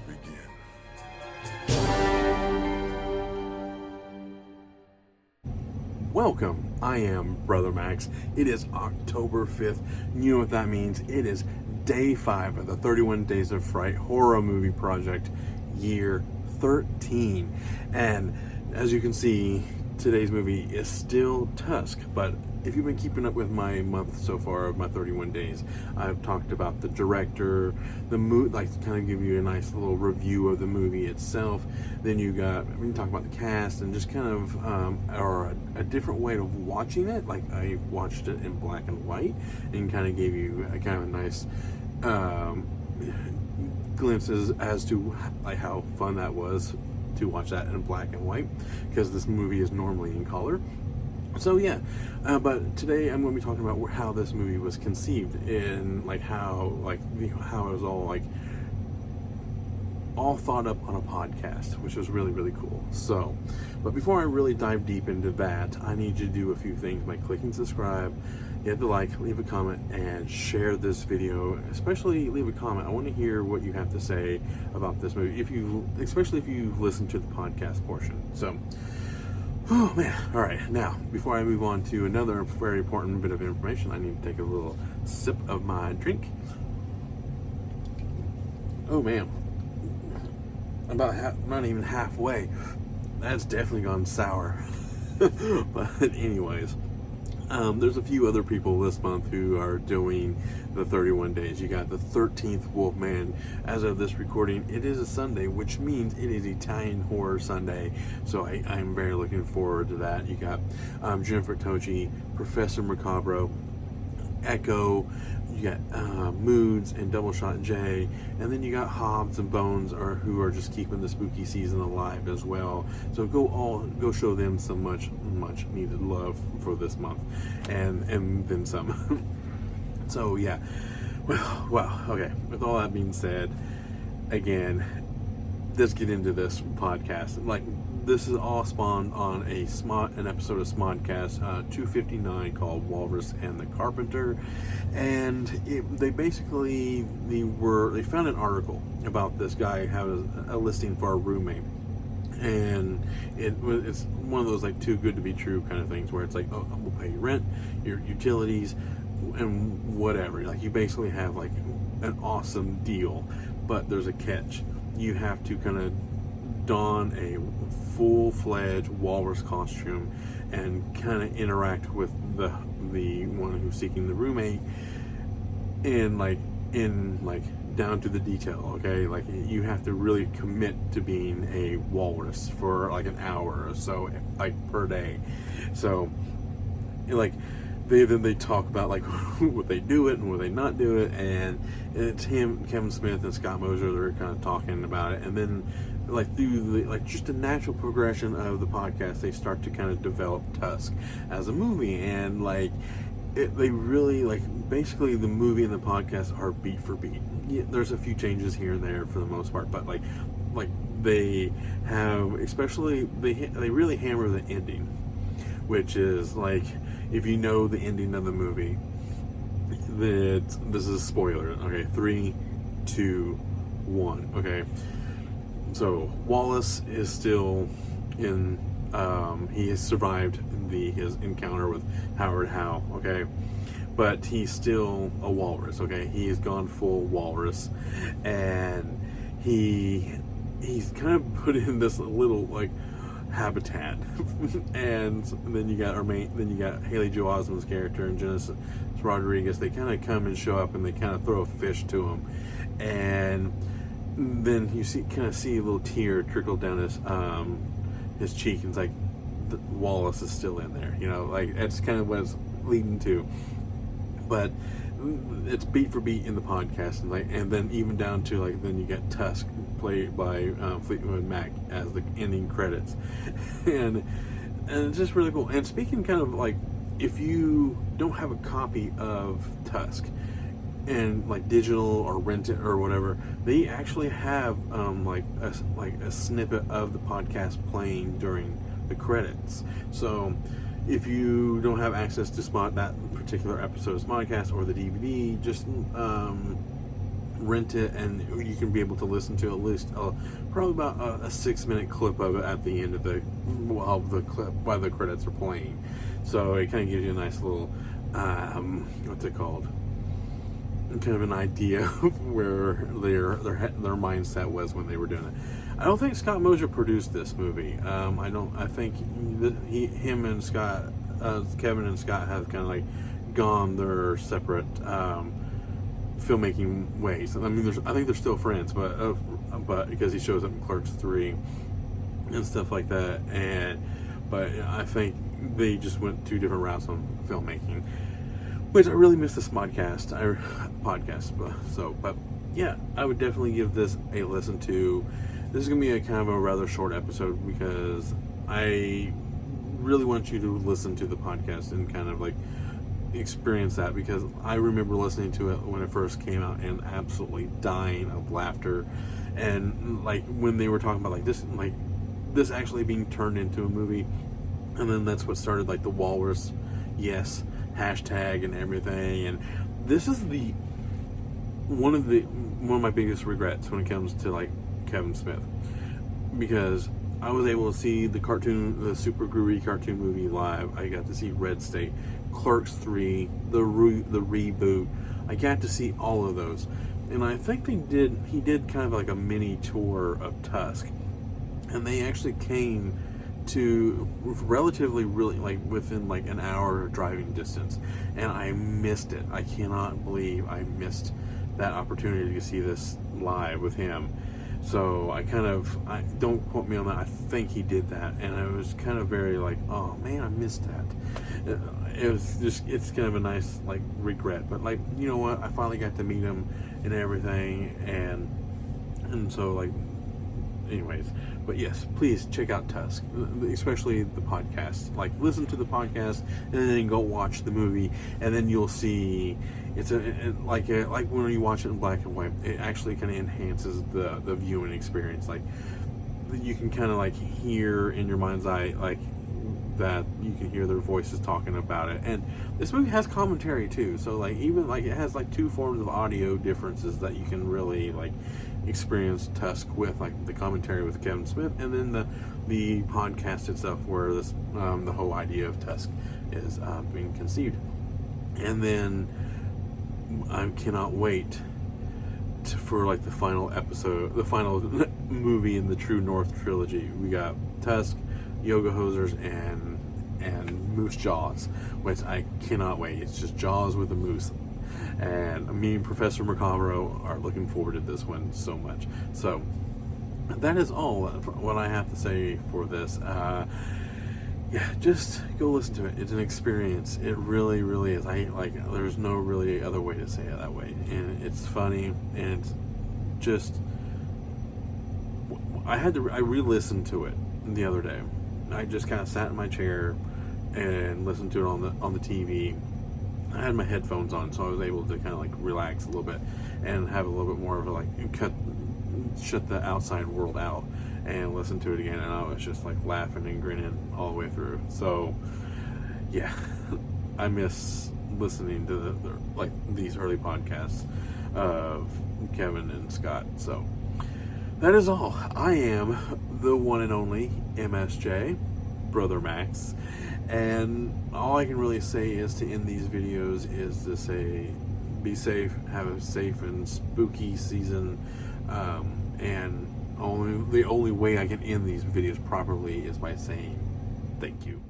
begin. Welcome, I am Brother Max. It is October 5th. You know what that means. It is day 5 of the 31 Days of Fright horror movie project, year 13. And as you can see, today's movie is still Tusk, but if you've been keeping up with my month so far of my 31 days, I've talked about the director, the movie, like to kind of give you a nice little review of the movie itself. Then we can talk about the cast and just kind of, or a different way of watching it. Like I watched it in black and white and kind of gave you a kind of a nice glimpses as to like how fun that was to watch that in black and white, because this movie is normally in color. So yeah, but today I'm going to be talking about how this movie was conceived and like how it was all thought up on a podcast, which was really, really cool. So, but before I really dive deep into that, I need you to do a few things by clicking subscribe, hit the like, leave a comment, and share this video. Especially leave a comment. I want to hear what you have to say about this movie, especially if you listen to the podcast portion. So, oh man, all right. Now, before I move on to another very important bit of information, I need to take a little sip of my drink. Oh man, not even halfway. That's definitely gone sour. But anyways, there's a few other people this month who are doing the 31 days. You got the 13th Wolfman. As of this recording, it is a Sunday, which means it is Italian Horror Sunday. So I'm very looking forward to that. You got Jennifer Tochi, Professor Macabro, Echo, you got Moods and Double Shot J, and then you got Hobbs and Bones, who are just keeping the spooky season alive as well. So go show them some much needed love for this month, and then some. So yeah, well, okay. With all that being said, again, let's get into this podcast. Like, this is all spawned on an episode of Smodcast 259 called Walrus and the Carpenter, and they found an article about this guy having a listing for a roommate, and it's one of those like too good to be true kind of things where it's like, oh, we'll pay your rent, your utilities, and whatever. Like, you basically have like an awesome deal, but there's a catch. You have to kind of don a full-fledged walrus costume and kind of interact with the one who's seeking the roommate in down to the detail. Okay, like you have to really commit to being a walrus for like an hour or so, like per day. So like they talk about like would they do it and would they not do it, and it's Kevin Smith and Scott Mosier, they're kind of talking about it, and then like through just the natural progression of the podcast, they start to kind of develop Tusk as a movie, and they really basically the movie and the podcast are beat for beat. Yeah, there's a few changes here and there for the most part, but like they have, especially they really hammer the ending, which is like, if you know the ending of the movie, this is a spoiler. Okay, 3, 2, 1. Okay. So Wallace is still in. He has survived his encounter with Howard Howe. Okay, but he's still a walrus. Okay, he has gone full walrus, and he's kind of put in this little habitat. And then you got Haley Joel Osment's character and Genesis Rodriguez. They kind of come and show up, and they kind of throw a fish to him, and then you kind of see a little tear trickle down his cheek, and it's like Wallace is still in there, it's kind of what it's leading to. But it's beat for beat in the podcast, and then even down to then you get Tusk played by Fleetwood Mac as the ending credits, and it's just really cool. And speaking kind of if you don't have a copy of Tusk, and digital or rent it or whatever, they actually have a snippet of the podcast playing during the credits. So if you don't have access to that particular episode of Smodcast or the DVD, just rent it, and you can be able to listen to at least probably about a 6-minute clip of it at the end of while the credits are playing. So it kind of gives you a nice little what's it called? Kind of an idea of where their mindset was when they were doing it. I don't think Scott Mosier produced this movie. I think him and Scott, Kevin and Scott, have kind of like gone their separate filmmaking ways. I mean, I think they're still friends, but because he shows up in Clerks 3 and stuff like that, but I think they just went 2 different routes on filmmaking, which I really miss the Smodcast podcast. But yeah, I would definitely give this a listen to. This is gonna be a kind of a rather short episode because I really want you to listen to the podcast and kind of like experience that, because I remember listening to it when it first came out and absolutely dying of laughter, and like when they were talking about this actually being turned into a movie, and then that's what started like the Walrus Yes hashtag and everything. And this is one of my biggest regrets when it comes to like Kevin Smith, because I was able to see the Super Groovy cartoon movie live. I got to see Red State, Clerks 3, the reboot. I got to see all of those, and I think he did kind of like a mini tour of Tusk, and they actually came to relatively really like within like an hour don't distance, and I missed it. I cannot believe I missed that opportunity to see this live with him. So I don't quote me on that, I think he did that, and I was kind of very like, oh man, I missed that. It's kind of a nice like regret, but like, you know what, I finally got to meet him and everything, and so like, anyways. But yes, please check out Tusk, especially the podcast. Like, listen to the podcast and then go watch the movie, and then you'll see like when you watch it in black and white, it actually kind of enhances the viewing experience. Like, you can kind of like hear in your mind's eye like that, you can hear their voices talking about it. And this movie has commentary too, so like even like it has like 2 forms of audio differences that you can really like experience Tusk with, like the commentary with Kevin Smith, and then the podcast itself, where this the whole idea of Tusk is being conceived. And then I cannot wait for like the final episode, the final movie in the True North trilogy. We got Tusk, Yoga Hosers, and Moose Jaws, which I cannot wait. It's just Jaws with a moose. And me and Professor Mercabro are looking forward to this one so much. So that is all what I have to say for this. Yeah, just go listen to it. It's an experience. It really, really is. There's no really other way to say it that way. And it's funny, and it's just, I re-listened to it the other day. I just kind of sat in my chair and listened to it on the TV. I had my headphones on, so I was able to kind of like relax a little bit and have a little bit more of a like shut the outside world out and listen to it again. And I was just like laughing and grinning all the way through. So yeah, I miss listening to these early podcasts of Kevin and Scott. So that is all. I am the one and only MSJ, Brother Max, and all I can really say is to end these videos is to say, be safe, have a safe and spooky season, and the only way I can end these videos properly is by saying thank you.